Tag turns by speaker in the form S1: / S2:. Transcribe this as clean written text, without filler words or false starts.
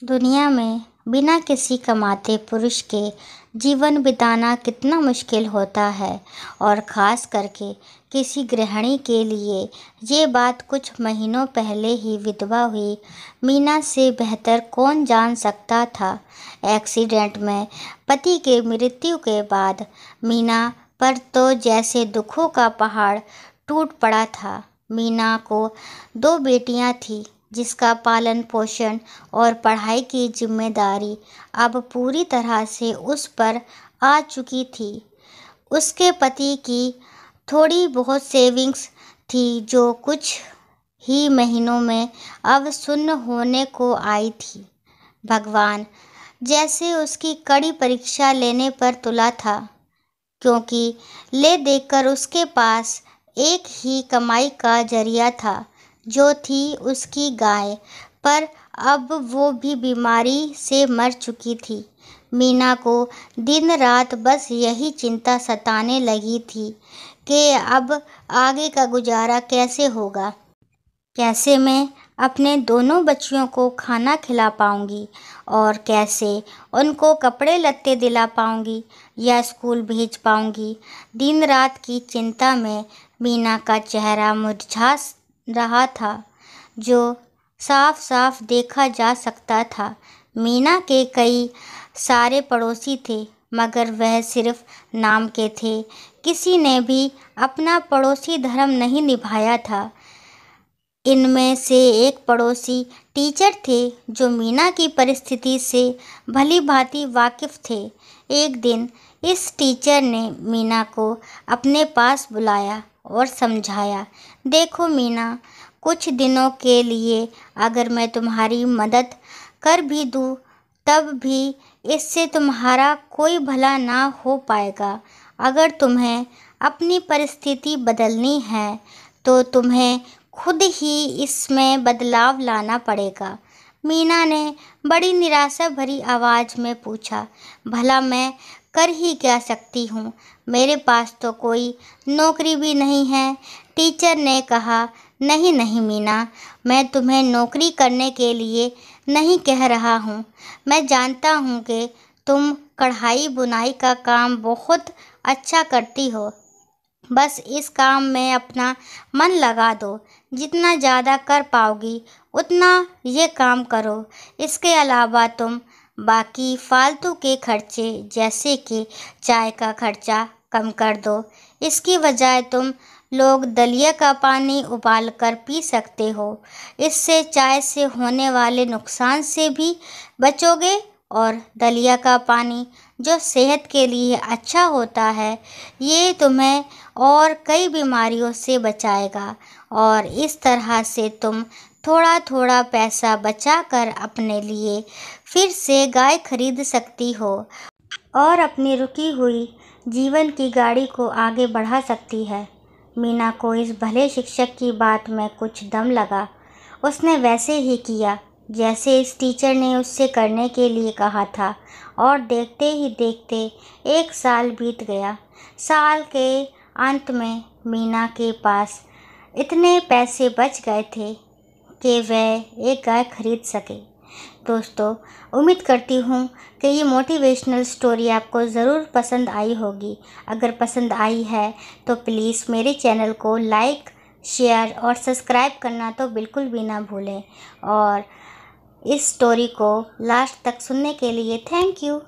S1: दुनिया में बिना किसी कमाते पुरुष के जीवन बिताना कितना मुश्किल होता है और ख़ास करके किसी गृहिणी के लिए। ये बात कुछ महीनों पहले ही विधवा हुई मीना से बेहतर कौन जान सकता था। एक्सीडेंट में पति के मृत्यु के बाद मीना पर तो जैसे दुखों का पहाड़ टूट पड़ा था। मीना को 2 बेटियां थीं जिसका पालन पोषण और पढ़ाई की जिम्मेदारी अब पूरी तरह से उस पर आ चुकी थी। उसके पति की थोड़ी बहुत सेविंग्स थी जो कुछ ही महीनों में अब शून्य होने को आई थी। भगवान जैसे उसकी कड़ी परीक्षा लेने पर तुला था, क्योंकि ले देखकर उसके पास एक ही कमाई का जरिया था जो थी उसकी गाय, पर अब वो भी बीमारी से मर चुकी थी। मीना को दिन रात बस यही चिंता सताने लगी थी कि अब आगे का गुजारा कैसे होगा, कैसे मैं अपने दोनों बच्चियों को खाना खिला पाऊंगी और कैसे उनको कपड़े लत्ते दिला पाऊंगी या स्कूल भेज पाऊंगी। दिन रात की चिंता में मीना का चेहरा मुरझा रहा था, जो साफ साफ देखा जा सकता था। मीना के कई सारे पड़ोसी थे, मगर वह सिर्फ नाम के थे। किसी ने भी अपना पड़ोसी धर्म नहीं निभाया था। इनमें से एक पड़ोसी टीचर थे जो मीना की परिस्थिति से भली भांति वाकिफ थे। एक दिन इस टीचर ने मीना को अपने पास बुलाया और समझाया, देखो मीना, कुछ दिनों के लिए अगर मैं तुम्हारी मदद कर भी दूँ तब भी इससे तुम्हारा कोई भला ना हो पाएगा। अगर तुम्हें अपनी परिस्थिति बदलनी है तो तुम्हें खुद ही इसमें बदलाव लाना पड़ेगा। मीना ने बड़ी निराशा भरी आवाज़ में पूछा, भला मैं कर ही क्या सकती हूँ? मेरे पास तो कोई नौकरी भी नहीं है। टीचर ने कहा, नहीं नहीं मीना, मैं तुम्हें नौकरी करने के लिए नहीं कह रहा हूँ। मैं जानता हूँ कि तुम कढ़ाई बुनाई का काम बहुत अच्छा करती हो। बस इस काम में अपना मन लगा दो। जितना ज़्यादा कर पाओगी उतना ये काम करो। इसके अलावा तुम बाकी फालतू के खर्चे जैसे कि चाय का खर्चा कम कर दो। इसकी बजाय तुम लोग दलिया का पानी उबाल कर पी सकते हो। इससे चाय से होने वाले नुकसान से भी बचोगे और दलिया का पानी जो सेहत के लिए अच्छा होता है, ये तुम्हें और कई बीमारियों से बचाएगा। और इस तरह से तुम थोड़ा थोड़ा पैसा बचाकर अपने लिए फिर से गाय खरीद सकती हो और अपनी रुकी हुई जीवन की गाड़ी को आगे बढ़ा सकती है। मीना को इस भले शिक्षक की बात में कुछ दम लगा। उसने वैसे ही किया जैसे इस टीचर ने उससे करने के लिए कहा था, और देखते ही देखते 1 साल बीत गया। साल के अंत में मीना के पास इतने पैसे बच गए थे कि वह एक गाय खरीद सके। दोस्तों, उम्मीद करती हूँ कि ये मोटिवेशनल स्टोरी आपको ज़रूर पसंद आई होगी। अगर पसंद आई है तो प्लीज़ मेरे चैनल को लाइक, शेयर और सब्सक्राइब करना तो बिल्कुल भी ना भूलें। और इस स्टोरी को लास्ट तक सुनने के लिए थैंक यू।